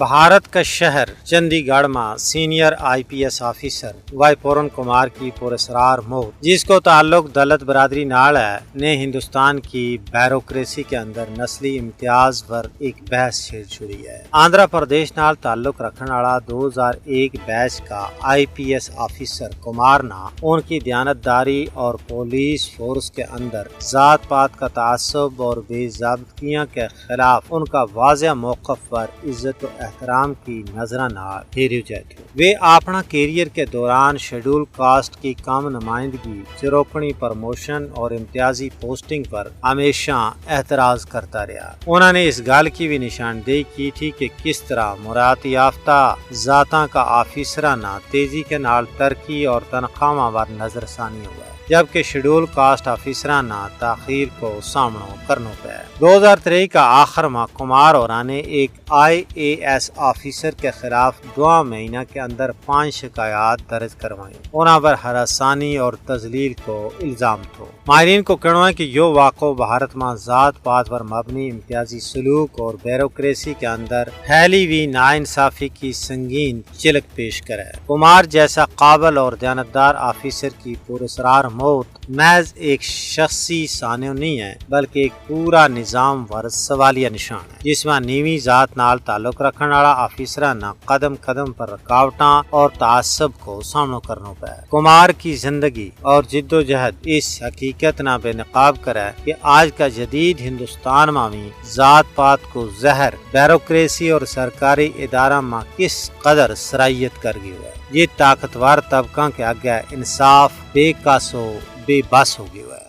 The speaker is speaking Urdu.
بھارت کا شہر چندی گڑھ میں سینئر IPS آفیسر وائی پورن کمار کی پراسرار موت جس کو تعلق دلت برادری نال ہے نے ہندوستان کی بیوروکریسی کے اندر نسلی امتیاز پر ایک بحث چھیڑ چھڑی ہے۔ آندھرا پردیش نال تعلق رکھنے والا 2001 بیچ کا IPS آفیسر کمار نے ان کی دیانتداری اور پولیس فورس کے اندر ذات پات کا تعصب اور بے ضابطگیاں کے خلاف ان کا واضح موقف پر عزت و احترام کی نظرہ نال ہیرو جائے۔ وہ اپنا کیریئر کے دوران شیڈول کاسٹ کی کم نمائندگی، چروکنی پروموشن اور امتیازی پوسٹنگ پر ہمیشہ اعتراض کرتا رہا۔ انہوں نے اس گل کی بھی نشاندہی کی تھی کہ کس طرح مراد یافتہ ذاتاں کا آفیسرانہ تیزی کے نال ترقی اور تنخواہ پر نظر ثانی ہوا ہے، جبکہ شیڈول کاسٹ آفیسرانہ تاخیر کو سامنا کرنا پڑا۔ 2023 کا آخر میں کمار اور نے ایک IAS آفیسر کے خلاف 2 مہینہ کے اندر 5 شکایات درج کروائیں۔ انہاں پر ہراسانی اور تذلیل کو الزام تھو۔ ماہرین کو کہنا ہے کہ یہ واقعہ بھارت میں ذات پات پر مبنی امتیازی سلوک اور بیوروکریسی کے اندر پھیلی ہوئی ناانصافی کی سنگین چلک پیش کرے۔ کمار جیسا قابل اور دیانتدار آفیسر کی پراسرار موت محض ایک شخصی سانحہ نہیں ہے بلکہ ایک پورا نظام پر سوالیہ نشان ہے، جس میں نیوی ذات نال تعلق رکھنے والا آفیسرانہ قدم قدم پر رکاوٹاں اور تعصب کو سامنا کرنا پڑا۔ کمار کی زندگی اور جد و جہد اس حقیقت نہ بے نقاب کرے کہ آج کا جدید ہندوستان میں بھی ذات پات کو زہر بیوروکریسی اور سرکاری ادارہ میں کس قدر سرایت کر گئی ہے۔ یہ طاقتور طبقہ کے آگے انصاف بے کس و بے بس ہو گیا ہے۔